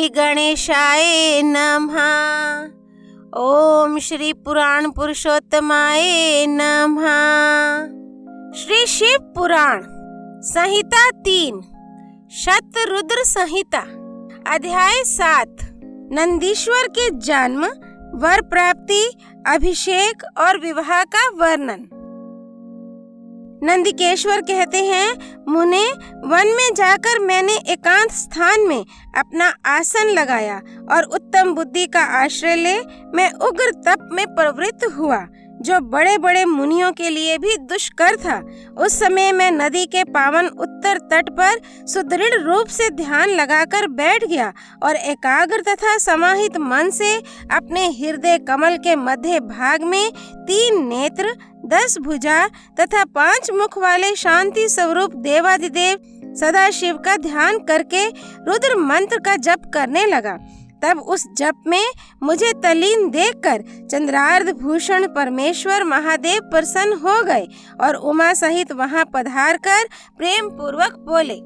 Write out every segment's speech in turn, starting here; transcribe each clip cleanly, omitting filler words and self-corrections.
श्री गणेशाय नमः। ओम श्री पुराण पुरुषोत्तमाय नमः। श्री शिव पुराण संहिता 3 शतरुद्र संहिता अध्याय 7 नंदीश्वर के जन्म, वर प्राप्ति, अभिषेक और विवाह का वर्णन। नंदिकेश्वर कहते हैं, मुने, वन में जाकर मैंने एकांत स्थान में अपना आसन लगाया और उत्तम बुद्धि का आश्रय ले मैं उग्र तप में प्रवृत्त हुआ, जो बड़े बड़े मुनियों के लिए भी दुष्कर था। उस समय मैं नदी के पावन उत्तर तट पर सुदृढ़ रूप से ध्यान लगाकर बैठ गया और एकाग्र तथा समाहित मन से अपने हृदय कमल के मध्य भाग में 3 नेत्र, 10 भुजा तथा 5 मुख वाले शांति स्वरूप देवाधिदेव सदाशिव का ध्यान करके रुद्र मंत्र का जप करने लगा। तब उस जप में मुझे तल्लीन देखकर चंद्रार्ध भूषण परमेश्वर महादेव प्रसन्न हो गए और उमा सहित वहां पधार कर प्रेम पूर्वक बोले।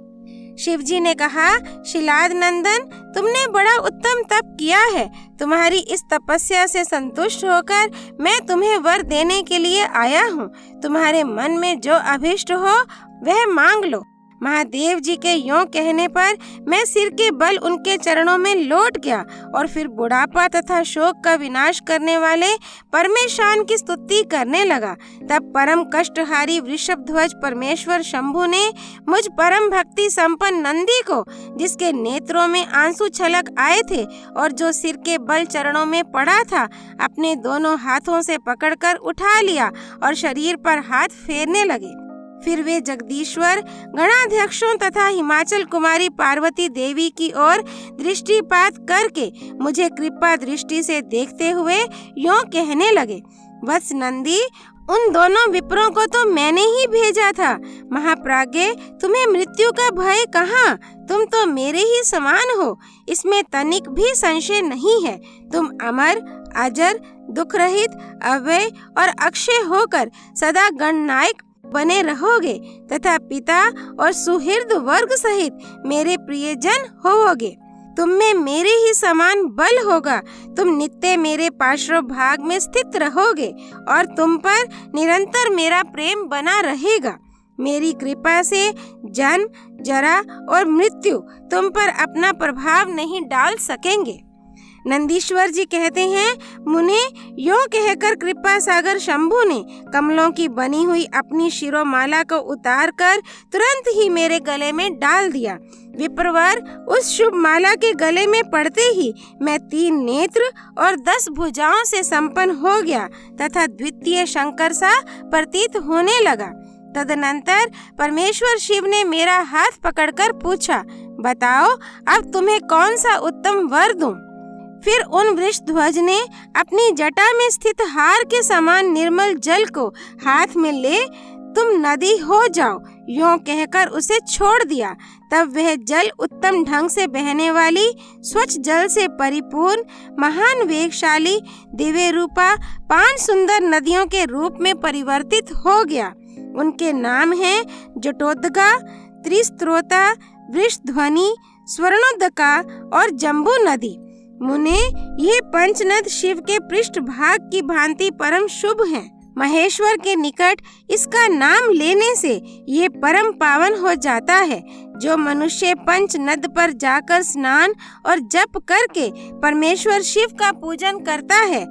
शिवजी ने कहा, शिलाद नंदन, तुमने बड़ा उत्तम तप किया है। तुम्हारी इस तपस्या से संतुष्ट होकर मैं तुम्हें वर देने के लिए आया हूँ। तुम्हारे मन में जो अभिष्ट हो वह मांग लो। महादेव जी के यों कहने पर मैं सिर के बल उनके चरणों में लौट गया और फिर बुढ़ापा तथा शोक का विनाश करने वाले परमेशान की स्तुति करने लगा। तब परम कष्टहारी वृषभ ध्वज परमेश्वर शंभु ने मुझ परम भक्ति संपन्न नंदी को, जिसके नेत्रों में आंसू छलक आए थे और जो सिर के बल चरणों में पड़ा था, अपने दोनों हाथों से पकड़कर उठा लिया और शरीर पर हाथ फेरने लगे। फिर वे जगदीश्वर गणाध्यक्षों तथा हिमाचल कुमारी पार्वती देवी की ओर दृष्टिपात करके मुझे कृपा दृष्टि से देखते हुए यों कहने लगे, वत्स नंदी, उन दोनों विप्रों को तो मैंने ही भेजा था। महाप्राज्ञ, तुम्हें मृत्यु का भय कहाँ? तुम तो मेरे ही समान हो, इसमें तनिक भी संशय नहीं है। तुम अमर, अजर, दुख रहित, अव्यय और अक्षय होकर सदा गणनायक बने रहोगे तथा पिता और सुहृद वर्ग सहित मेरे प्रियजन होवोगे। तुम में मेरे ही समान बल होगा। तुम नित्य मेरे पार्श्व भाग में स्थित रहोगे और तुम पर निरंतर मेरा प्रेम बना रहेगा। मेरी कृपा से जन्म, जरा और मृत्यु तुम पर अपना प्रभाव नहीं डाल सकेंगे। नंदीश्वर जी कहते हैं, मुने, यों कहकर कृपा सागर शंभु ने कमलों की बनी हुई अपनी शिरोमाला को उतारकर तुरंत ही मेरे गले में डाल दिया। विप्रवर, उस शुभ माला के गले में पड़ते ही मैं 3 नेत्र और 10 भुजाओं से संपन्न हो गया तथा द्वितीय शंकर सा प्रतीत होने लगा। तदनंतर परमेश्वर शिव ने मेरा हाथ पकड़कर पूछा, बताओ अब तुम्हें कौन सा उत्तम वर दूं? फिर उन वृषध्वज ने अपनी जटा में स्थित हार के समान निर्मल जल को हाथ में ले तुम नदी हो जाओ यों कहकर उसे छोड़ दिया। तब वह जल उत्तम ढंग से बहने वाली स्वच्छ जल से परिपूर्ण महान वेगशाली दिव्य रूपा 5 सुंदर नदियों के रूप में परिवर्तित हो गया। उनके नाम हैं जटोदगा, त्रिस्त्रोता, वृषध्वनि, स्वर्णोदका और जम्बू नदी। मुने, ये पंचनद शिव के पृष्ठ भाग की भांति परम शुभ हैं। महेश्वर के निकट इसका नाम लेने से ये परम पावन हो जाता है। जो मनुष्य पंच नद पर जाकर स्नान और जप करके परमेश्वर शिव का पूजन करता है,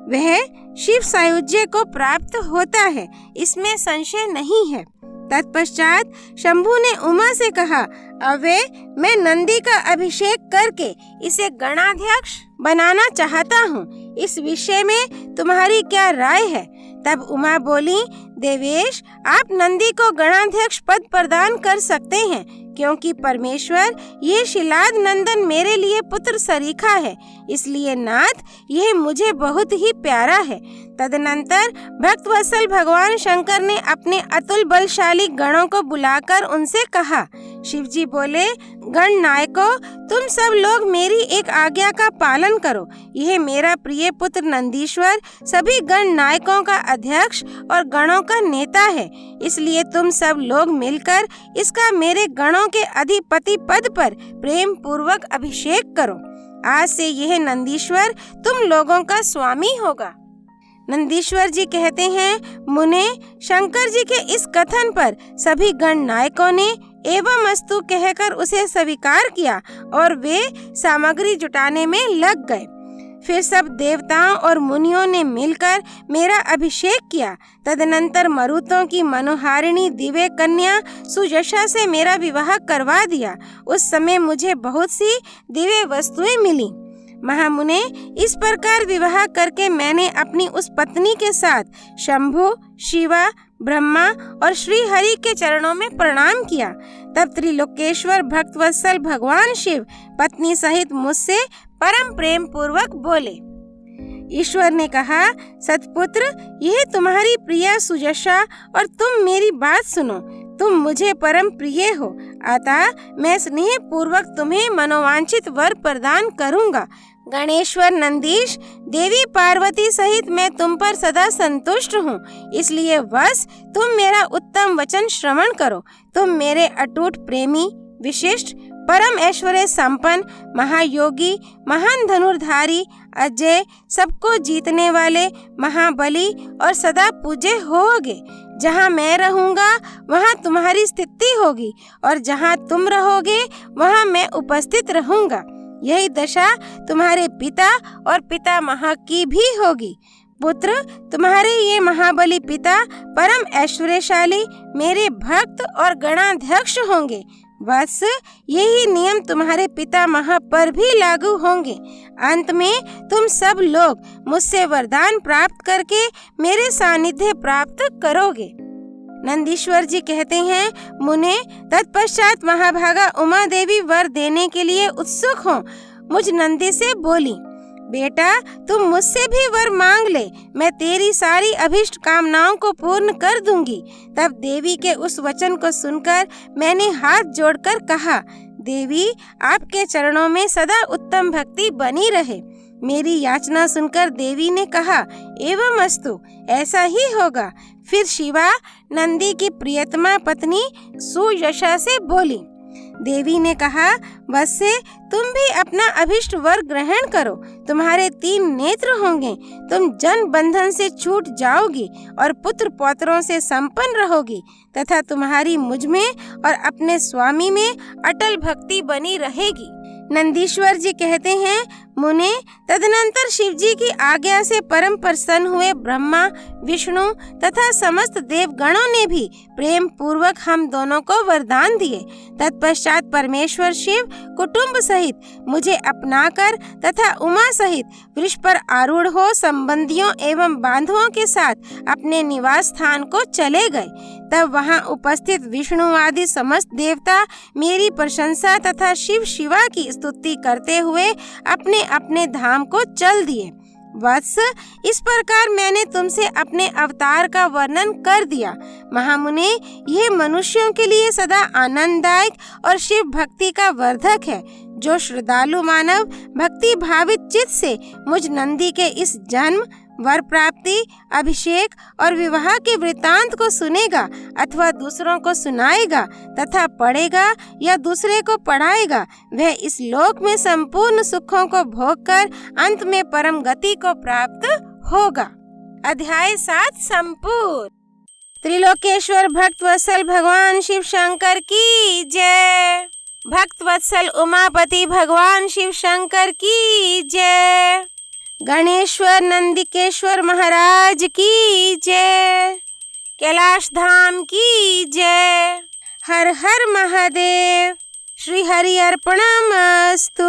वह शिव सायुज्य को प्राप्त होता है, इसमें संशय नहीं है। तत्पश्चात शंभु ने उमा से कहा, अवे मैं नंदी का अभिषेक करके इसे गणाध्यक्ष बनाना चाहता हूँ। इस विषय में तुम्हारी क्या राय है? तब उमा बोली, देवेश, आप नंदी को गणाध्यक्ष पद प्रदान कर सकते हैं, क्योंकि परमेश्वर ये शिलाद नंदन मेरे लिए पुत्र सरीखा है, इसलिए नाथ यह मुझे बहुत ही प्यारा है। तदनंतर भक्तवत्सल भगवान शंकर ने अपने अतुल बलशाली गणों को बुलाकर उनसे कहा, शिवजी बोले, गण नायकों, तुम सब लोग मेरी एक आज्ञा का पालन करो। यह मेरा प्रिय पुत्र नंदीश्वर सभी गण नायकों का अध्यक्ष और गणों का नेता है, इसलिए तुम सब लोग मिलकर इसका मेरे गणों के अधिपति पद पर प्रेम पूर्वक अभिषेक करो। आज से यह नंदीश्वर तुम लोगों का स्वामी होगा। नंदीश्वर जी कहते हैं, मुने, शंकर जी के इस कथन पर सभी गणनायकों ने एवं अस्तु कहकर उसे स्वीकार किया और वे सामग्री जुटाने में लग गए। फिर सब देवताओं और मुनियों ने मिलकर मेरा अभिषेक किया। तदनंतर मरुतों की मनोहारिणी दिव्य कन्या सुयशा से मेरा विवाह करवा दिया। उस समय मुझे बहुत सी दिव्य वस्तुएं मिली। महामुने, इस प्रकार विवाह करके मैंने अपनी उस पत्नी के साथ शंभु, शिवा, ब्रह्मा और श्री हरि के चरणों में प्रणाम किया। तब त्रिलोकेश्वर भक्तवत्सल भगवान शिव पत्नी सहित मुझसे परम प्रेम पूर्वक बोले। ईश्वर ने कहा, सतपुत्र, यह तुम्हारी प्रिया सुयशा और तुम मेरी बात सुनो। तुम मुझे परम प्रिय हो, अतः मैं स्नेह पूर्वक तुम्हें मनोवांछित वर प्रदान करूंगा। गणेश्वर नंदीश, देवी पार्वती सहित मैं तुम पर सदा संतुष्ट हूँ, इसलिए बस तुम मेरा उत्तम वचन श्रवण करो। तुम मेरे अटूट प्रेमी, विशिष्ट, परम ऐश्वर्य संपन्न, महायोगी, महान धनुर्धारी, अजय, सबको जीतने वाले, महाबली और सदा पूज्य होगे। जहाँ मैं रहूँगा वहाँ तुम्हारी स्थिति होगी और जहाँ तुम रहोगे वहाँ मैं उपस्थित रहूँगा। यही दशा तुम्हारे पिता और पितामह की भी होगी। पुत्र, तुम्हारे ये महाबली पिता परम ऐश्वर्यशाली, मेरे भक्त और गणाध्यक्ष होंगे। बस यही नियम तुम्हारे पितामह पर भी लागू होंगे। अंत में तुम सब लोग मुझसे वरदान प्राप्त करके मेरे सानिध्य प्राप्त करोगे। नंदीश्वर जी कहते हैं, मुने, तत्पश्चात महाभागा उमा देवी वर देने के लिए उत्सुक हो मुझ नंदी से बोली, बेटा, तुम मुझसे भी वर मांग ले, मैं तेरी सारी अभिष्ट कामनाओं को पूर्ण कर दूंगी। तब देवी के उस वचन को सुनकर मैंने हाथ जोड़कर कहा, देवी, आपके चरणों में सदा उत्तम भक्ति बनी रहे। मेरी याचना सुनकर देवी ने कहा, एवं अस्तु, ऐसा ही होगा। फिर शिवा नंदी की प्रियतमा पत्नी सुयशा से बोली। देवी ने कहा, वत्से, तुम भी अपना अभिष्ट वर ग्रहण करो। तुम्हारे 3 नेत्र होंगे, तुम जन बंधन से छूट जाओगी और पुत्र पौत्रों से संपन्न रहोगी तथा तुम्हारी मुझ में और अपने स्वामी में अटल भक्ति बनी रहेगी। नंदीश्वर जी कहते हैं, मुने, तदनंतर शिव जी की आज्ञा से परम प्रसन्न हुए ब्रह्मा, विष्णु तथा समस्त देवगणों ने भी प्रेम पूर्वक हम दोनों को वरदान दिए। तत्पश्चात परमेश्वर शिव कुटुंब सहित मुझे अपनाकर तथा उमा सहित वृक्ष पर आरूढ़ हो संबंधियों एवं बांधवों के साथ अपने निवास स्थान को चले गए। तब वहां उपस्थित विष्णु आदि समस्त देवता मेरी प्रशंसा तथा शिव शिवा की स्तुति करते हुए अपने अपने धाम को चल दिए। वत्स, इस प्रकार मैंने तुमसे अपने अवतार का वर्णन कर दिया। महामुने, यह मनुष्यों के लिए सदा आनंददायक और शिव भक्ति का वर्धक है। जो श्रद्धालु मानव भक्ति भावित चित्त से मुझ नंदी के इस जन्म, वर प्राप्ति, अभिषेक और विवाह के वृतांत को सुनेगा अथवा दूसरों को सुनाएगा तथा पढ़ेगा या दूसरे को पढ़ाएगा, वह इस लोक में संपूर्ण सुखों को भोगकर अंत में परम गति को प्राप्त होगा। अध्याय 7 संपूर्ण। त्रिलोकेश्वर भक्तवत्सल भगवान शिव शंकर की जय। भक्तवत्सल उमापति भगवान शिव शंकर की जय। गणेश्वर नंदिकेश्वर महाराज की जय। कैलाश धाम की जय। हर हर महादेव। श्री हरि अर्पणमस्तु।